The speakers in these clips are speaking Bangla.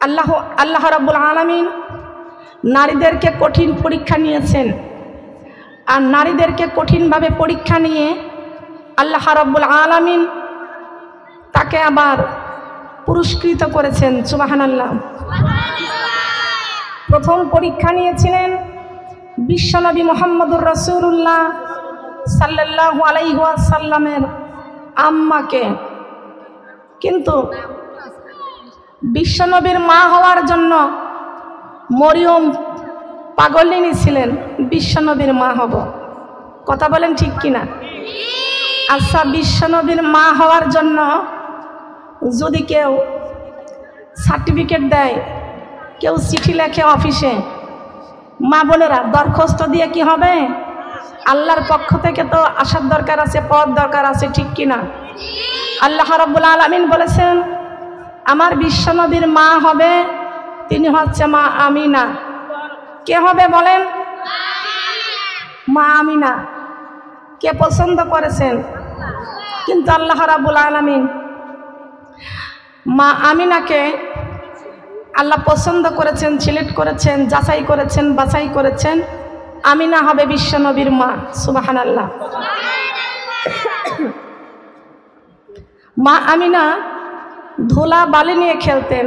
আল্লাহ রাব্বুল আলামিন নারীদেরকে কঠিন পরীক্ষা নিয়েছেন, আর নারীদেরকে কঠিনভাবে পরীক্ষা নিয়ে আল্লাহ রাব্বুল আলামিন তাকে আবার পুরস্কৃত করেছেন। সুবহানাল্লাহ। প্রথম পরীক্ষা নিয়েছিলেন বিশ্বনবী মুহাম্মদুর রাসূলুল্লাহ সাল্লাল্লাহু আলাইহি ওয়াসাল্লামের আম্মাকে, কিন্তু বিশ্বনবীর মা হওয়ার জন্য মরিয়ম পাগলিনী ছিলেন, বিশ্বনবীর মা হব। কথা বলেন ঠিক কিনা? আচ্ছা, বিশ্বনবীর মা হওয়ার জন্য যদি কেউ সার্টিফিকেট দেয়, কেউ চিঠি লেখে অফিসে, মা বোনেরা দরখাস্ত দিয়ে কি হবে? আল্লাহর পক্ষ থেকে তো আসার দরকার আছে, পদ দরকার আছে, ঠিক কিনা? আল্লাহ রাব্বুল আলামিন বলেছেন আমার বিশ্বনবীর মা হবে, তিনি হচ্ছে মা আমিনা। কে হবে বলেন? মা আমিনা। কে পছন্দ করেছেন? কিন্তু আল্লাহ রাব্বুল আলামিন মা আমিনাকে আল্লাহ পছন্দ করেছেন, সিলেক্ট করেছেন, যাচাই করেছেন, বাছাই করেছেন। আমিনা হবে বিশ্বনবীর মা। সুবহানাল্লাহ। মা আমিনা ধুলা বালি নিয়ে খেলতেন,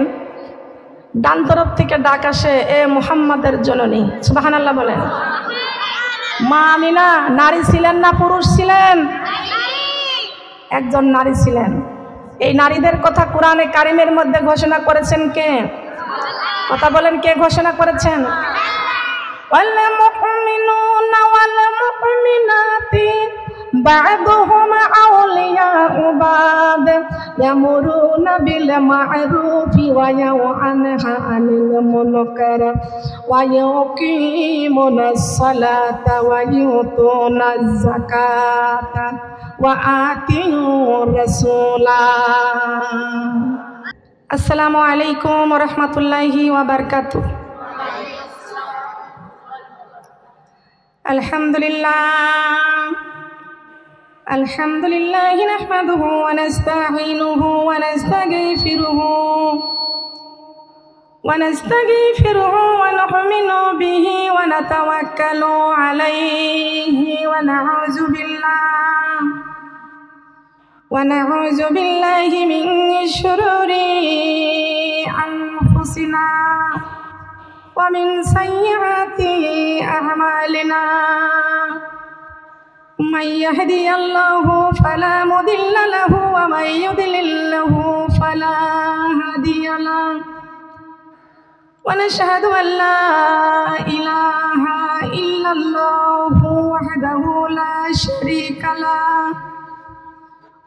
ডান তরফ থেকে ডাক আসে, এ মুহাম্মাদের জননী। সুবহানাল্লাহ বলেন। মা আমিনা নারী ছিলেন না পুরুষ ছিলেন? একজন নারী ছিলেন। এই নারীদের কথা কোরআনে কারিমের মধ্যে ঘোষণা করেছেন কে? কথা বলেন, কে ঘোষণা করেছেন? ওয়াল মুমিনুনা ওয়াল মুমিনাতি বা'দুহুম আউলিয়াউ বা'দ ইয়ামুরুনা বিল মা'রুফি ওয়া ইয়ানহা আনিল মুনকার ওয়া yuqimunas salata ওয়া yu'tunaz zakata ওয়া আতিউর রাসূলা। আসসালামু আলাইকুম ওয়া রাহমাতুল্লাহি ওয়া বারাকাতুহু। আলহামদুলিল্লাহ নাহমাদুহু ওয়া নাস্তাঈনুহু ওয়া নাস্তাগফিরুহু ওয়া নু'মিনু বিহি ওয়া নাতাওয়াক্কালু আলাইহি ওয়া নাউযু বিল্লাহি মিন শুরুরি আনফুসিনা ওয়া মিন সাইয়্যাতি আ'মালিনা। মান ইয়াহদিহিল্লাহু ফালা মুদিল্লা লাহু ওয়া মান ইউদ্লিলহু ফালা হাদিয়া লাহু। ওয়া নাশহাদু আন লা ইলাহা ইল্লাল্লাহু ওয়াহদাহু লা শারীকা লাহু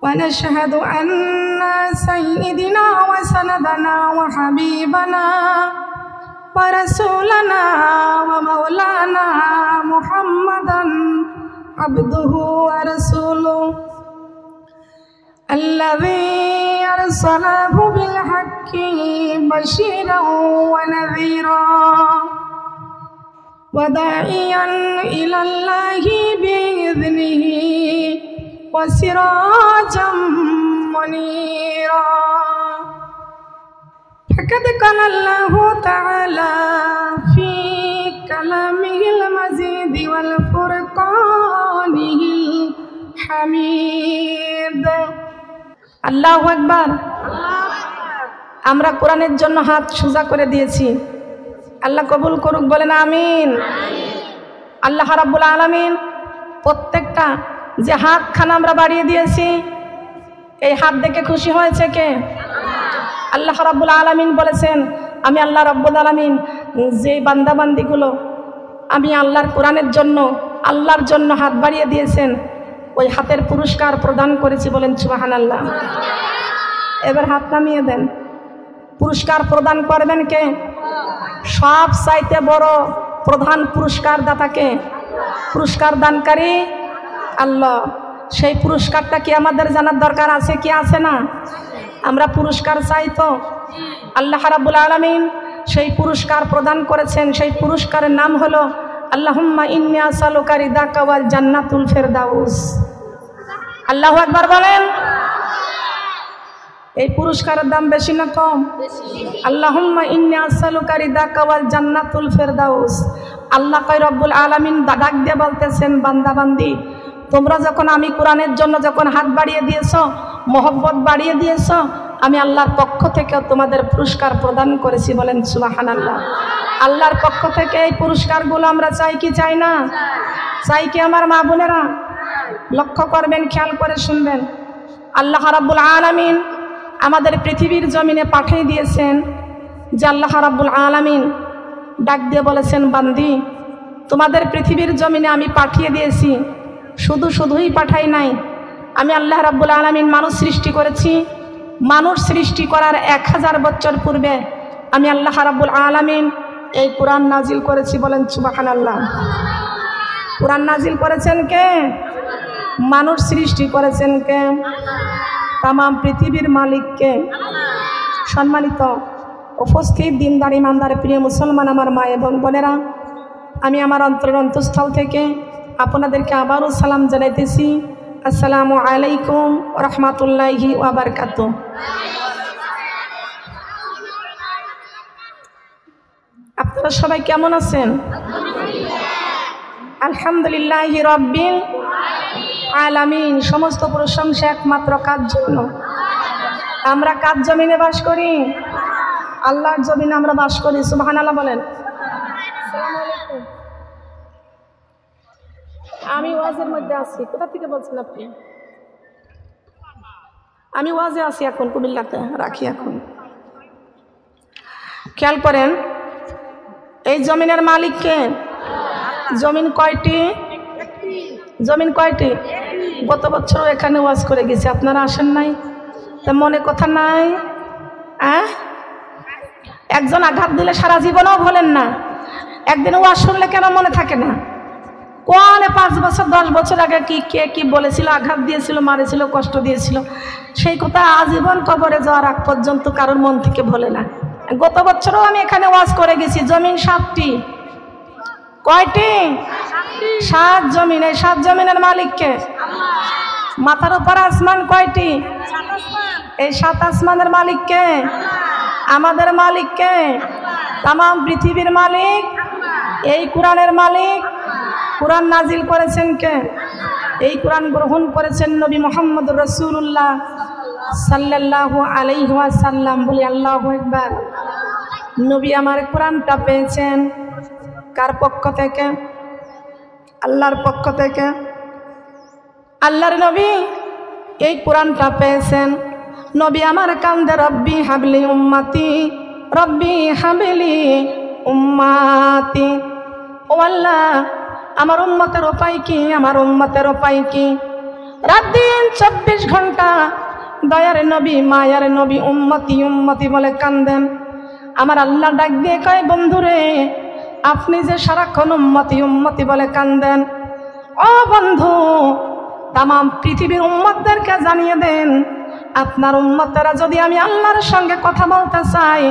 ওয়া নাশহাদু আন্না সাইয়্যিদানা ওয়া সানাদানা ওয়া হাবিবানা ওয়া রাসূলানা ওয়া মাওলানা মুহাম্মাদান আবদুহু ওয়া রাসূলুহু আল্লাযী আরসালাহু বিল হাক্কি বাশীরান ওয়া নাযীরা ওয়া দাঈয়ান ইলাল্লাহি বিইذনিহি ওয়া সিরাজাম মুনীরা। ফাকাদ কালা আল্লাহু তাআলা ফি কালামিহিল মাজিদ ওয়াল ফুরকানিল হামিদ। আল্লাহু আকবার। আমরা কোরআনের জন্য হাত সোজা করে দিয়েছি, আল্লাহ কবুল করুক, বলেন আমিন। আল্লাহ রাব্বুল আলামিন প্রত্যেকটা যে হাতখানা আমরা বাড়িয়ে দিয়েছি, এই হাত দেখে খুশি হয়েছে কে? আল্লাহ রাব্বুল আলামিন বলেছেন আমি আল্লাহ রাব্বুল আলামিন যে বান্দাবান্দিগুলো আমি আল্লাহর কোরআনের জন্য, আল্লাহর জন্য হাত বাড়িয়ে দিয়েছেন, ওই হাতের পুরস্কার প্রদান করেছি। বলেন সুবহানাল্লাহ। এবার হাত নামিয়ে দেন। পুরস্কার প্রদান করবেন কে? সব চাইতে বড় প্রধান পুরস্কার দাতাকে, পুরস্কার দানকারী আল্লাহ। সেই পুরস্কারটা কি আমাদের জানার দরকার আছে কি আছে না? আমরা পুরস্কার চাই তো। আল্লাহ রাব্বুল আলামিন সেই পুরস্কার প্রদান করেছেন। সেই পুরস্কারের নাম হলো আল্লাহুম্মা ইন্নী আসআলুকা রিদাকা ওয়াল জান্নাতুল ফিরদাউস। আল্লাহু আকবার বলেন। এই পুরস্কারের দাম বেশি না কম? আল্লাহুম্মা ইন্নী আসআলুকা রিদাকা ওয়াল জান্নাতুল ফিরদাউস। আল্লাহ কয় রব্বুল আলামিন ডাক দিয়ে বলতেছেন, বান্দা বান্দি তোমরা যখন আমি কোরআনের জন্য যখন হাত বাড়িয়ে দিয়েছো, মহব্বত বাড়িয়ে দিয়েছো, আমি আল্লাহর পক্ষ থেকে তোমাদের পুরস্কার প্রদান করেছি। বলেন সুবহানাল্লাহ। আল্লাহর পক্ষ থেকে এই পুরস্কারগুলো আমরা চাই কি চাই না? চাই কি আমার মা বোনেরা? লক্ষ্য করবেন, খেয়াল করে শুনবেন। আল্লাহ রাব্বুল আলামিন আমাদের পৃথিবীর জমিনে পাঠিয়ে দিয়েছেন, যে আল্লাহ রাব্বুল আলামিন ডাক দিয়ে বলেছেন, বান্দি তোমাদের পৃথিবীর জমিনে আমি পাঠিয়ে দিয়েছি। শুধুই পাঠাই নাই, আমি আল্লাহ রাব্বুল আলামিন মানুষ সৃষ্টি করেছি। মানুষ সৃষ্টি করার 1000 বছর পূর্বে আমি আল্লাহ রাব্বুল আলামিন এই কোরআন নাজিল করেছি। বলেন সুবহানাল্লাহ। কোরআন নাজিল করেছেন কে? মানুষ সৃষ্টি করেছেন কে? তাম পৃথিবীর মালিককে। সম্মানিত উপস্থিত দিনদার ইমানদার প্রিয় মুসলমান আমার মা এবং বোনেরা, আমি আমার অন্তরের অন্তঃস্থল থেকে আপনাদেরকে আবারও সালাম জানাইতেছি। আসসালামু আলাইকুম ওয়া রাহমাতুল্লাহি ওয়া বারাকাতুহু। আপনারা সবাই কেমন আছেন? আলহামদুলিল্লাহি রাব্বিল আলামিন। সমস্ত প্রশংসা একমাত্র কার জন্য? আমরা কার জমিনে বাস করি? আল্লাহর জমিনে আমরা বাস করি। সুবহানাল্লাহ বলেন। আসসালামু আলাইকুম। আমি ওয়াজের মধ্যে আছি। কোথা থেকে বলছেন আপনি? আমি ওয়াজে আছি এখন, কুমিল্লাতে রাখি এখন। খেয়াল করেন, এই জমিনের মালিক কে? জমিন কয়টি? জমিন কয়টি? গত বছরও এখানে ওয়াজ করে গেছি, আপনারা আসেন নাই? তা মনে কথা নাই? একজন আঘাত দিলে সারা জীবনও ভোলেন না, একদিন ওয়াজ শুনলে কেন মনে থাকে না? কোন 5 বছর 10 বছর আগে কে কি বলেছিল, আঘাত দিয়েছিল, মারেছিল, কষ্ট দিয়েছিল, সেই কথা আজীবন কবরে যাওয়ার আগ পর্যন্ত কারোর মন থেকে ভোলে না। গত বছরও আমি এখানে ওয়াজ করে গেছি। জমিন 7টি। কয়টি? 7 জমিন। এই 7 জমিনের মালিক কে? মাথার উপর আসমান কয়টি? এই 7 আসমানের মালিক কে? আমাদের মালিক কে? তাম পৃথিবীর মালিক। এই কোরআনের মালিক। কোরআন নাজিল করেছেন কে? এই কোরআন গ্রহণ করেছেন নবী মুহাম্মদুর রাসূলুল্লাহ সাল্লাল্লাহু আলাইহি ওয়াসাল্লাম। বলি আল্লাহু আকবার। নবী আমার কোরআনটা পেয়েছেন কার পক্ষ থেকে? আল্লাহর পক্ষ থেকে। আল্লাহর নবী এই কোরআনটা পেয়েছেন। নবী আমার কান্দে, রব্বি হাবলি উম্মতি, রব্বি হাবলি উম্মতি। ও আল্লাহ, আমার উম্মতের উপায় কি? আমার উম্মতের উপায় কি? রাত দিন 24 ঘন্টা দয়ার নবী, মায়ার নবী উম্মতি উম্মতি বলে কান্দেন। আমার আল্লাহ ডাক দিয়ে কয়, বন্ধুরে আপনি যে সারাক্ষণ উম্মতি উম্মতি বলে কান্দেন, ও বন্ধু তাম পৃথিবীর উম্মতদেরকে জানিয়ে দেন, আপনার উম্মতেরা যদি আমি আল্লাহর সঙ্গে কথা বলতে চাই,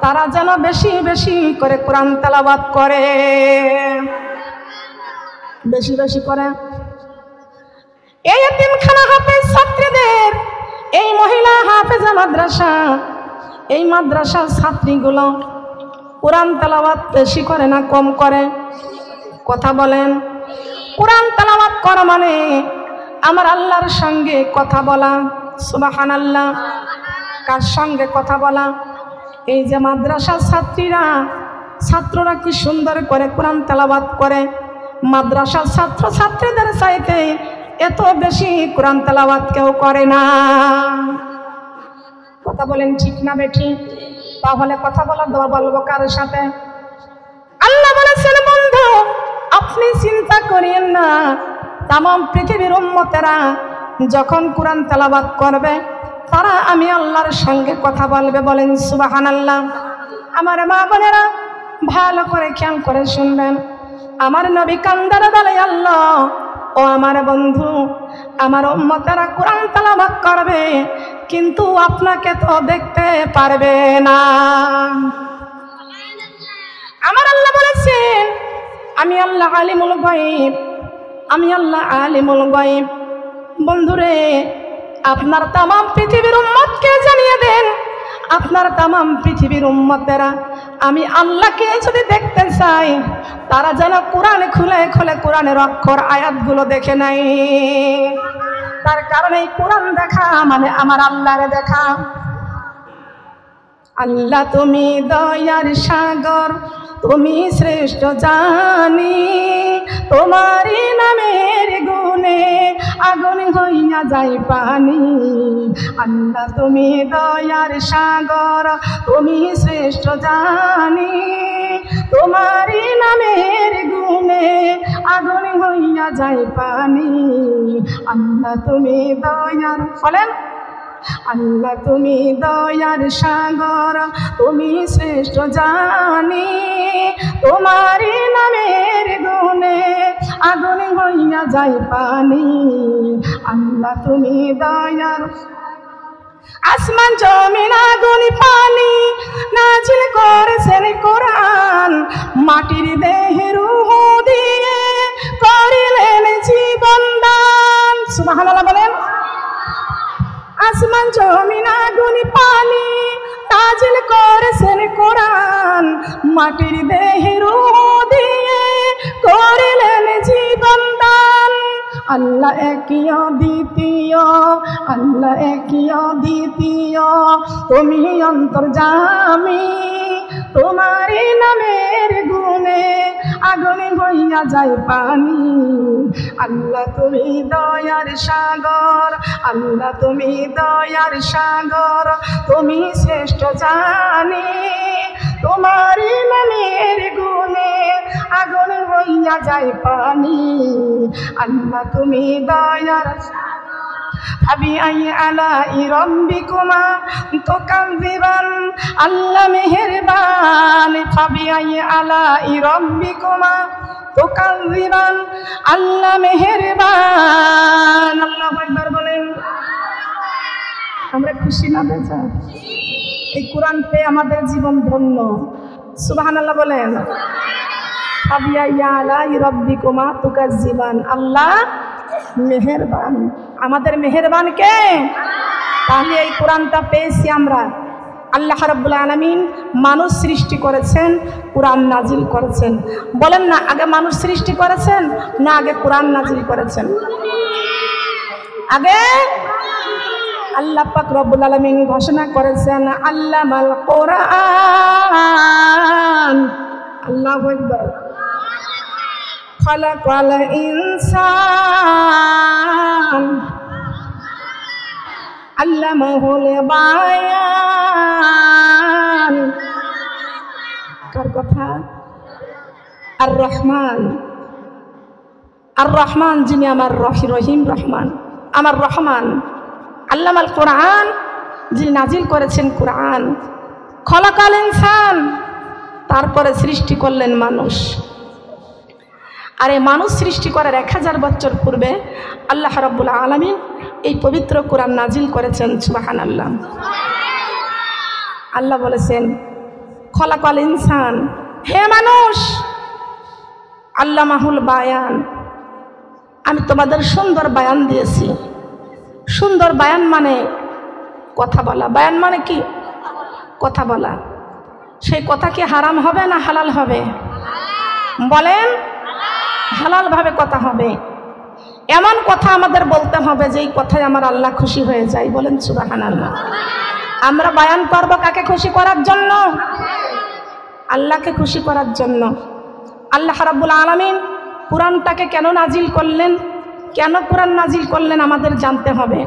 তারা যেন বেশি বেশি করে কোরআন তেলাওয়াত করে। বেশি বেশি করে। এই এতিমখানা হাফেজ ছাত্রীদের, এই মহিলা হাফেজা মাদ্রাসা, এই মাদ্রাসার ছাত্রীগুলো কোরআন তেলাওয়াত বেশি করে না কম করে? কথা বলেন। কোরআন তেলাওয়াত করা মানে আমার আল্লাহর সঙ্গে কথা বলা। সুবহানাল্লাহ। কার সঙ্গে কথা বলা? এই যে মাদ্রাসার ছাত্ররা কি সুন্দর করে কোরআন তেলাওয়াত করে। মাদ্রাসার ছাত্র ছাত্রীদের চাইতে এত বেশি কোরআন তেলাওয়াত কেউ করে না। কথা বলেন ঠিক না বেঠি? তাহলে কথা বলবো কার সাথে? আল্লাহ বলেছেন, বন্ধু আপনি চিন্তা করিয়েন না, তাম পৃথিবীর উম্মতেরা যখন কোরআন তেলাওয়াত করবে, তারা আমি আল্লাহর সঙ্গে কথা বলবে। বলেন সুবহানাল্লাহ। আমার মা বোনেরা ভালো করে খেয়াল করে শুনবেন। আমার নবী কান্দারে বলে, আল্লাহ ও আমার বন্ধু, আমার উম্মতেরা কোরআন তেলাওয়াত করবে, কিন্তু আপনাকে তো দেখতে পারবে না। আমার আল্লাহ বলেছেন, আমি আল্লাহ আলিমুল গায়ব, আমি আল্লাহ আলিমুল গায়ব। বন্ধুরে আপনার তাম পৃথিবীর উম্মতকে জানিয়ে দেন, আপনার তাম পৃথিবীর উম্মতেরা আমি আল্লাহকে যদি দেখতে চাই তারা যেন কোরআন খুলে খুলে কোরআনের অক্ষর আয়াতগুলো দেখে নাই। তার কারণে এই কোরআন দেখা মানে আমার আল্লাহরে দেখা। আল্লাহ তুমি দয়ার সাগর, তুমি শ্রেষ্ঠ জানি, তোমারই নামের গুণে আগুন হইয়া যায় পানি। আল্লাহ তুমি দয়ার সাগর, তুমি শ্রেষ্ঠ জানি, তোমারই নামের গুণে আগুন হইয়া যায় পানি। আল্লাহ তুমি দয়ার, বলেন আল্লাহ তুমি দয়ার সাগর, তুমি শ্রেষ্ঠ জানি, তোমারই নামের গুণে আগুন হইয়া যায় পানি। আল্লাহ তুমি দয়ার, আসমান জমিন আগুন পানি নাজিল করেছেন কোরআন, মাটির দেহে রূহ দিয়ে করিলেন জীবন দান। সুবহানাল্লাহ বলেন। আসমান জমিন আগুন পানি নাজিল করেছেন কোরআন, মাটির দেহে রূহ দিয়ে করিলেন জীবন দান। আল্লাহ একই অদ্বিতীয়, আল্লাহ একই অদ্বিতীয়, তুমি অন্তর্যামী, তোমারই নামের গুণে আগুন হইয়া যায় পানি। আল্লাহ তুমি দয়ার সাগর, আল্লাহ তুমি দয়ার সাগর, তুমি শ্রেষ্ঠ জানি, তোমারই নামের গুণে আগুন হইয়া যায় পানি। আল্লাহ তুমি দয়ার ফাবিআই আলাই রাব্বিকুমা তুকাযিবান। আল্লাহ মেহেরবান, ফাবিআই আলাই রাব্বিকুমা তুকাযিবান, আল্লাহ মেহেরবান। আল্লাহু আকবার বলেন। আমরা খুশি না বেজার? এই কোরআন পেয়ে আমাদের জীবন ধন্য। সুবহানাল্লাহ বলেন। ফাবিআই আলাই রাব্বিকুমা তুকাযিবান, আল্লাহ মেহেরবান। আমাদের মেহেরবান কে? তাহলে এই কোরআনটা পেয়েছি আমরা। আল্লাহ রাব্বুল আলামিন মানুষ সৃষ্টি করেছেন, কোরআন নাজিল করেছেন। বলেন না, আগে মানুষ সৃষ্টি করেছেন না আগে কোরআন নাজিল করেছেন? আগে। আল্লাহ পাক রব্বুল আলামিন ঘোষণা করেছেন আল্লামাল কোরআন। আল্লাহু আকবার। খালাকাল ইনসান আল্লামাহুল বায়ান। কার কথা? আর রহমান। আর রহমান যিনি আমার রহিম রহমান, আমার রহমান। আল্লামাল কোরআন যিনি নাজিল করেছেন কোরআন। খলাকাল ইনসান, তারপরে সৃষ্টি করলেন মানুষ। আর এই মানুষ সৃষ্টি করার 1000 বছর পূর্বে আল্লাহ রাব্বুল আলামিন এই পবিত্র কোরআন নাজিল করেছেন। সুবহানাল্লাহ। আল্লাহ বলেছেন খলাকাল ইনসান, হে মানুষ, আল্লামাহুল বায়ান, আমি তোমাদের সুন্দর বায়ান দিয়েছি। সুন্দর বায়ান মানে কথা বলা। বায়ান মানে কি? কথা বলা। সেই কথা কি হারাম হবে না হালাল হবে? বলেন। হালাল ভাবে কথা হবে। এমন কথা আমাদের বলতে হবে যে এই কথায় আমার আল্লাহ খুশি হয়ে যায়। বলেন সুবহানাল্লাহ। আমরা বায়ান করব কাকে খুশি করার জন্য? আল্লাহকে খুশি করার জন্য। আল্লাহ রাব্বুল আলামিন কোরআনটাকে কেন নাজিল করলেন, কেন কোরআন নাজিল করলেন আমাদের জানতে হবে।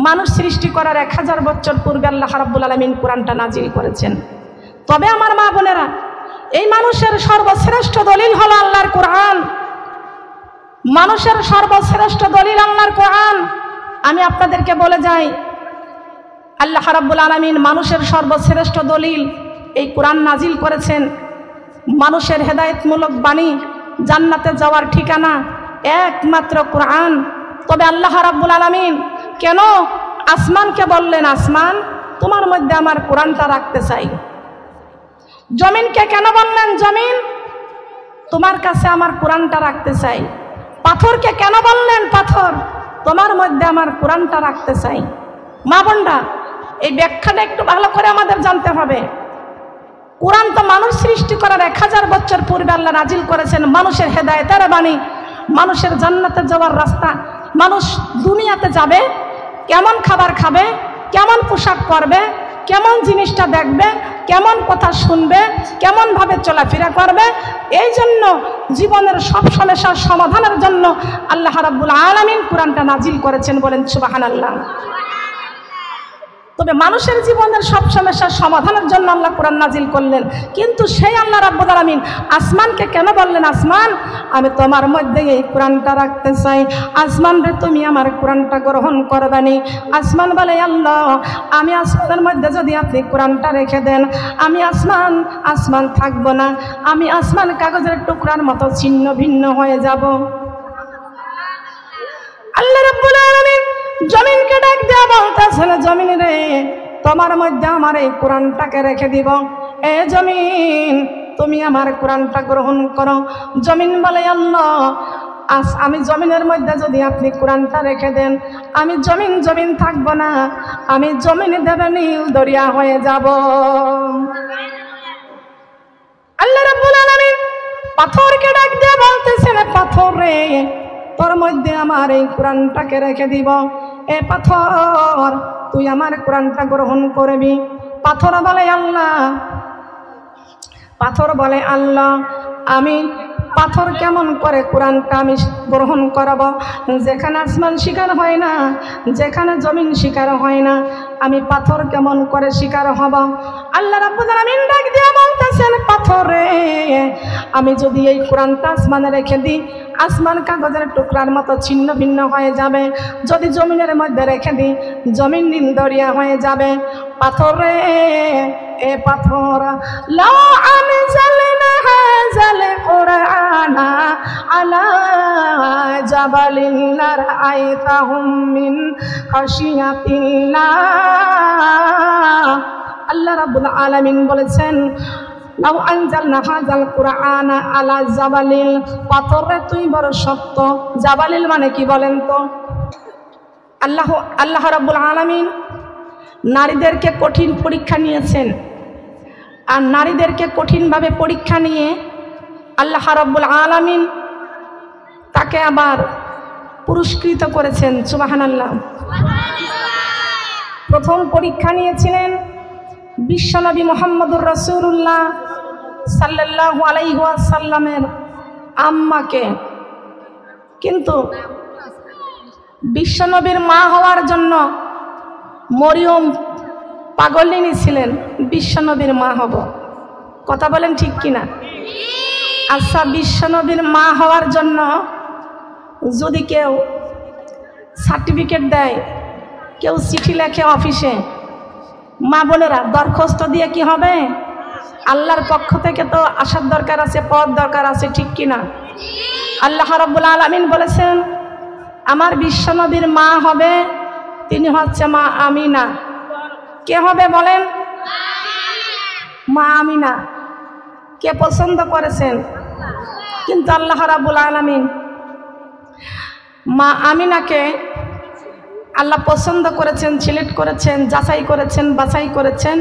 মানুষ সৃষ্টি করার 1000 বছর পূর্বে আল্লাহ রাব্বুল আলামিন কোরআনটা নাজিল করেছেন। তবে আমার মা বোনেরা, এই মানুষের সর্বশ্রেষ্ঠ দলিল হলো আল্লাহর কোরআন। মানুষের সর্বশ্রেষ্ঠ দলিল আল্লাহর কোরআন। আমি আপনাদেরকে বলে যাই, আল্লাহ রাব্বুল আলামিন মানুষের সর্বশ্রেষ্ঠ দলিল এই কোরআন নাজিল করেছেন। মানুষের হেদায়েতমূলক বাণী, জান্নাতে যাওয়ার ঠিকানা একমাত্র কোরআন। তবে আল্লাহ রাব্বুল আলামিন কেন আসমানকে বললেন, আসমান তোমার মধ্যে আমার কোরআনটা রাখতে চাই। জমিনকে কেন বললেন, জমিন তোমার কাছে আমার কোরআনটা রাখতে চাই। পাথরকে কেন বললেন, পাথর তোমার মধ্যে আমার কোরআনটা রাখতে চাই। মা বোনরা, এই ব্যাখ্যাটা একটু ভালো করে আমাদের জানতে হবে। কোরআন তো মানুষ সৃষ্টি করার 1000 বছর পূর্বে আল্লাহ নাজিল করেছেন, মানুষের হেদায়েতের বাণী, মানুষের জান্নাতে যাওয়ার রাস্তা। মানুষ দুনিয়াতে যাবে, কেমন খাবার খাবে, কেমন পোশাক পরবে, কেমন জিনিসটা দেখবে, কেমন কথা শুনবে, কেমন ভাবে চলাফেরা করবে, এই জন্য জীবনের সব সমস্যার সমাধানের জন্য আল্লাহ রাব্বুল আলামিন কোরআনটা নাজিল করেছেন। বলেন সুবহানাল্লাহ। তবে মানুষের জীবনের সব সমস্যার সমাধানের জন্য আল্লাহ কোরআন নাজিল করলেন, কিন্তু সেই আল্লাহ রাব্বুল আলামিন আসমানকে কেন বললেন, আসমান আমি তোমার মধ্যে এই কোরআনটা রাখতে চাই, আসমান রে তুমি আমার কোরআনটা গ্রহণ করবানি। আসমান বলে, আল্লাহ আমি আসমানের মধ্যে যদি আপনি কোরআনটা রেখে দেন, আমি আসমান থাকবো না, আমি আসমান কাগজের টুকরার মতো ছিন্ন ভিন্ন হয়ে যাব। আল্লাহ রাব্বুল আলামিন জমিনকে ডাক দেয়া বলতেছেন, জমিন রে তোমার মধ্যে আমার এই কোরআনটাকে রেখে দিব, এ জমিন তুমি আমার কোরআনটা গ্রহণ করো। জমিন বলে, আল্লাহ আমি জমিনের মধ্যে যদি আপনি কোরআনটা রেখে দেন, আমি জমিন থাকবো না, আমি জমিনে দেবে নীল দরিয়া হয়ে যাব। আল্লাহ রাব্বুল আলামিন পাথরকে ডাক দিয়ে বলতেছেন, পাথর রে তোর মধ্যে আমার এই কোরআনটাকে রেখে দিব, এ পাথর তুই আমার কোরআনটা গ্রহণ করবি। পাথর বলে, আল্লাহ আমি পাথর কেমন করে কোরআনটা আমি গ্রহণ করাব, যেখানে আসমান শিকার হয় না, যেখানে জমিন শিকার হয় না, আমি পাথর কেমন করে শিকার হব? আল্লাহ রাব্বুল আলামিন ডাক দিয়ে বলতেছেন, পাথরে আমি যদি এই কোরআনটা আসমানে রেখে দিই, আসমান কাগজের টুকরার মতো ছিন্ন ভিন্ন হয়ে যাবে, যদি জমিনের মধ্যে রেখে দিই, জমিন নীল দরিয়া হয়ে যাবে। পাথরে এ পাথর লাউ আনজালনা হাযাল কুরআনা আলা জাবালিন লারাআইতাহুম মিন খাশিয়াতিল্লাহ। আল্লাহ রাব্বুল আলামিন বলেছেন, লাউ আনজালনা হাযাল কুরআনা আলা জাবালিল, পাথরে তুই বড় শক্ত। জাবালিল মানে কি বলেন তো? আল্লাহ রাব্বুল আলামিন নারীদেরকে কঠিন পরীক্ষা নিয়েছেন, আর নারীদেরকে কঠিনভাবে পরীক্ষা নিয়ে আল্লাহ রাব্বুল আলামিন তাকে আবার পুরস্কৃত করেছেন। সুবহানাল্লাহ। প্রথম পরীক্ষা নিয়েছিলেন বিশ্বনবী মুহাম্মদুর রাসূলুল্লাহ সাল্লাল্লাহু আলাইহি ওয়াসাল্লামের আম্মাকে, কিন্তু বিশ্বনবীর মা হওয়ার জন্য মরিয়ম পাগলিনী ছিলেন, বিশ্বনবীর মা হব। কথা বলেন ঠিক কিনা? আচ্ছা, বিশ্বনবীর মা হওয়ার জন্য যদি কেউ সার্টিফিকেট দেয়, কেউ চিঠি লেখে অফিসে, মা বোনেরা দরখাস্ত দিয়ে কি হবে? আল্লাহর পক্ষ থেকে তো আসার দরকার আছে, পদ দরকার আছে, ঠিক কিনা? আল্লাহ রাব্বুল আলামিন বলেছেন, আমার বিশ্বনবীর মা হবে, তিনি হচ্ছে মা আমিনা। কে হবে বলেন? মা আমিনা। কে পছন্দ করেছেন? কিন্তু আল্লাহ রাব্বুল আলামিন মা আমিনাকে আল্লাহ পছন্দ করেছেন, সিলেক্ট করেছেন, যাচাই করেছেন, বাছাই করেছেন,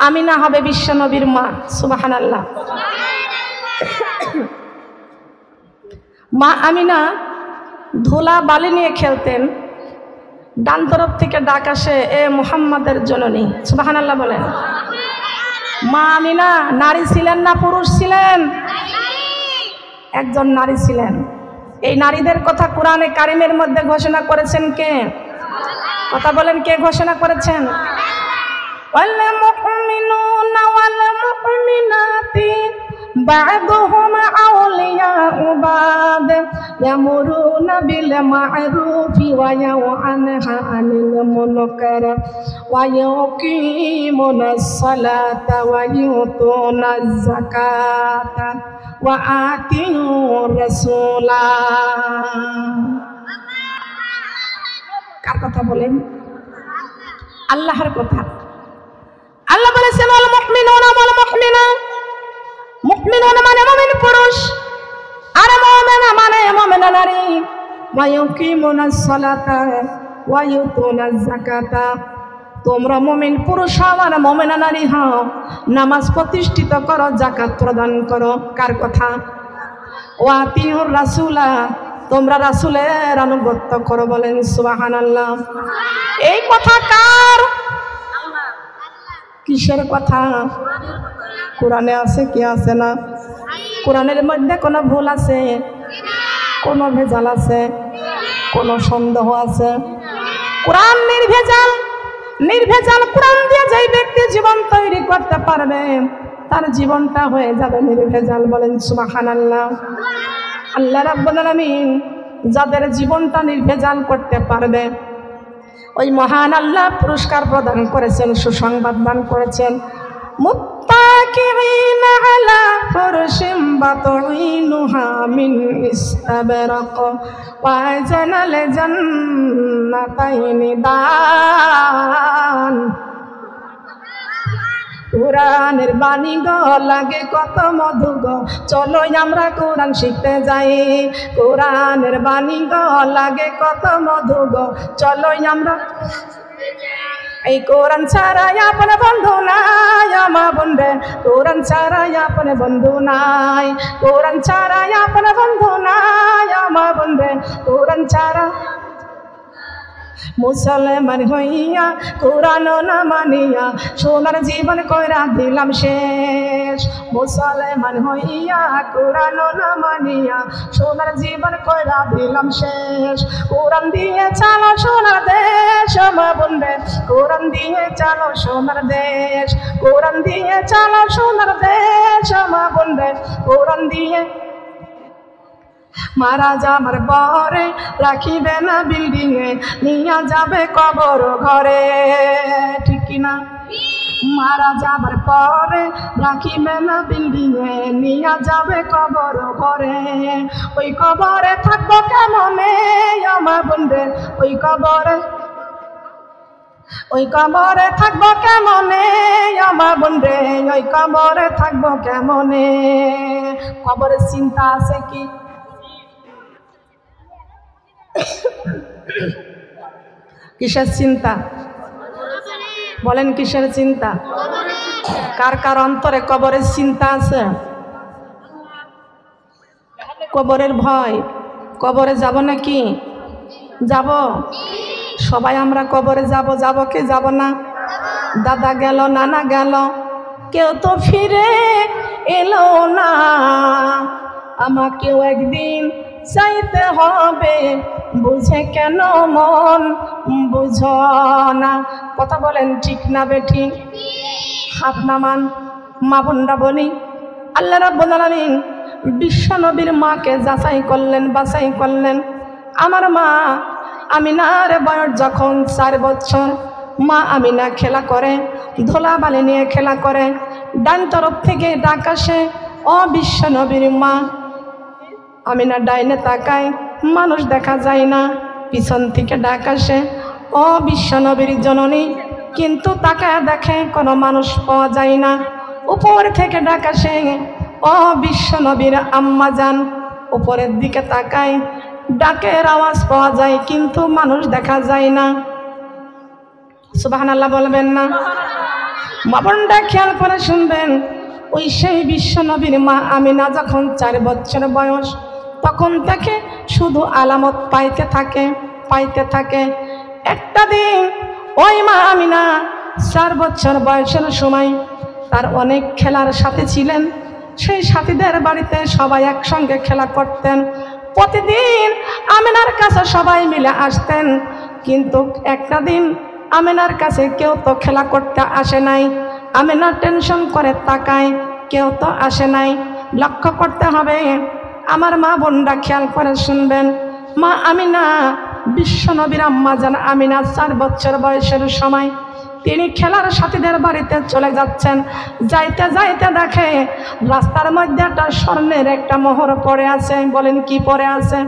আমিনা হবে বিশ্বনবীর মা। সুবহানাল্লাহ। মা আমিনা ধুলা বালি নিয়ে খেলতেন, ডান তরফ থেকে ডাক আসে, এ মুহাম্মাদের জননী। সুবহানাল্লাহ বলেন। মা আমিনা নারী ছিলেন না পুরুষ ছিলেন? একজন নারী ছিলেন। এই নারীদের কথা কোরআনে কারিমের মধ্যে ঘোষণা করেছেন কে? কথা বলেন, কে ঘোষণা করেছেন? ওয়াল মুমিনুনা ওয়াল মুমিনাতি বা'দুহুম আউলিয়াউ বা'দ ইয়ামুরুনা বিল মা'রুফি ওয়া ইয়ানহা আনিল মুনকার ওয়া yuqimunas salata ওয়া yu'tunaz zakata ওয়া আতিউর রাসূলা। কার কথা বলেন? আল্লাহর কথা। আল্লাহ বলেছেন, ওয়াল মুমিনুনা ওয়াল মুমিনাত, মুমিনুনা মানে মুমিন পুরুষ, আর মুমিনা মানে মুমিনা নারী। ওয়া ইউকিমুনাস সালাতা ওয়া ইউতুনাজ যাকাতা। তোমরা মুমিন পুরুষ হও আর মুমিনা নারী হও, নামাজ প্রতিষ্ঠিত করো, যাকাত প্রদান করো। কার কথা? ওয়া আতিউর রাসূলা, তোমরা রাসূলের আনুগত্য করো। বলেন সুবহানাল্লাহ। এই কথা কার? কিসের কথা? কোরআনে আছে কি আছে না? কোরআনের মধ্যে কোনো ভুল আছে? কোনো ভেজাল আছে? কোনো সন্দেহ আছে? কোরআন নির্ভেজাল। নির্ভেজাল কোরআন দিয়ে যেই ব্যক্তি জীবন তৈরি করতে পারবে তার জীবনটা হয়ে যাবে নির্ভেজাল। বলেন সুবহানাল্লাহ। আল্লাহ রাব্বুল আলামিন যাদের জীবনটা নির্ভেজাল করতে পারবে ওই মহান আল্লাহ পুরস্কার প্রদান করেছেন, সুসংবাদ দান করেছেন। মুত্তাকিঈনা আলা ফুরশিম বাতঈনুহা মিন ইস্তাবরাক ওয়া জানাল জান্নাতাইনি দান। কোরআনের বাণী গো লাগে কত মধু গো, চলো আমরা কোরআন শিখতে যাই। কোরআনের বাণী গো লাগে কত মধু গো, চলো আমরা। এই কোরআন ছাড়া আপন বন্ধু নাই আমার বন্ধে, কোরআন ছাড়া আপন বন্ধু নাই, কোরআন ছাড়া আপন বন্ধু নাই আমার বন্ধে, কোরআন ছাড়া। মুসলমান হইয়া কোরআন না মানিয়া সোনার জীবন কইরা দিলাম শেষ। মুসলমান হইয়া কোরআন না মানিয়া সোনার জীবন কইরা দিলাম শেষ। কোরআন দিয়ে চালো সোনার দেশ আমার বন্ধে, কোরআন দিয়ে চালো সোনার দেশ, কোরআন দিয়ে চালো সোনার দেশ আমার বন্ধে, কোরআন দিয়ে। মারা যাবার পরে রাখিবে না বিল্ডিং এ, নিয়া যাবে কবর ঘরে। ঠিক কিনা? মারা যাবার পরে রাখিবে না বিল্ডিং এ, নিয়া যাবে কবর ঘরে। ওই কবরে থাকবো কেমনে আমার বন্ধে, ওই কবরে, ওই কবরে থাকবো কেমনে আমার বন্ধে, ওই কবরে থাকবো কেমনে। কবরের চিন্তা আছে কি? কিসের চিন্তা? বলেন কিসের চিন্তা? কার কার অন্তরে কবরের চিন্তা আছে? কবরের ভয়? কবরে যাব নাকি? যাব? সবাই আমরা কবরে যাব। যাব কি যাব না? দাদা গেল, নানা গেল, কেউ তো ফিরে এলো না। আমাকেও একদিন চাইতে হবে, বুঝে কেন মন বুঝো না। কথা বলেন ঠিক না বেঠিক? হাত নামান মা বোনরা বলি। আল্লাহ রাব্বুল আলামিন বিশ্ব নবীর মাকে যাচাই করলেন, বাছাই করলেন। আমার মা আমিনার বয়স যখন 4 বছর, মা আমিনা খেলা করে, ধুলাবালি নিয়ে খেলা করে। ডান তরফ থেকে ডাক আসে, ও বিশ্ব নবীর মা। আমিনা ডাইনে তাকায়, মানুষ দেখা যায় না। পিছন থেকে ডাক আসে, ও বিশ্ব নবীর জননী। কিন্তু তাকায় দেখে কোনো মানুষ পাওয়া যায় না। উপর থেকে ডাক আসে, ও বিশ্ব নবীর আম্মা যান। উপরের দিকে তাকায়, ডাকের আওয়াজ পাওয়া যায় কিন্তু মানুষ দেখা যায় না। সুবহানাল্লাহ বলবেন না? মা বোনরা খেয়াল করে শুনবেন। ওই সেই বিশ্ব নবীর মা আমিনা যখন 4 বছর বয়স, তখন থেকে শুধু আলামত পাইতে থাকে, পাইতে থাকে। একটা দিন ওই মা আমিনা 4 বছর বয়সের সময় তার অনেক খেলার সাথী ছিলেন। সেই সাথীদের বাড়িতে সবাই একসঙ্গে খেলা করতেন। প্রতিদিন আমিনার কাছে সবাই মিলে আসতেন, কিন্তু একটা দিন আমিনার কাছে কেউ তো খেলা করতে আসে নাই। আমিনা টেনশন করে তাকায়, কেউ তো আসে নাই। লক্ষ্য করতে হবে। আমার মা বোনরা খেয়াল করে শুনবেন। মা আমিনা বিশ্ব নবীর আম্মা জান আমিনা 4 বছর বয়সের সময় তিনি খেলার সাথীদের বাড়িতে চলে যাচ্ছেন। যাইতে যাইতে দেখে রাস্তার মধ্যে একটা স্বর্ণের একটা মোহর পড়ে আছে। বলেন কি পড়ে আছে?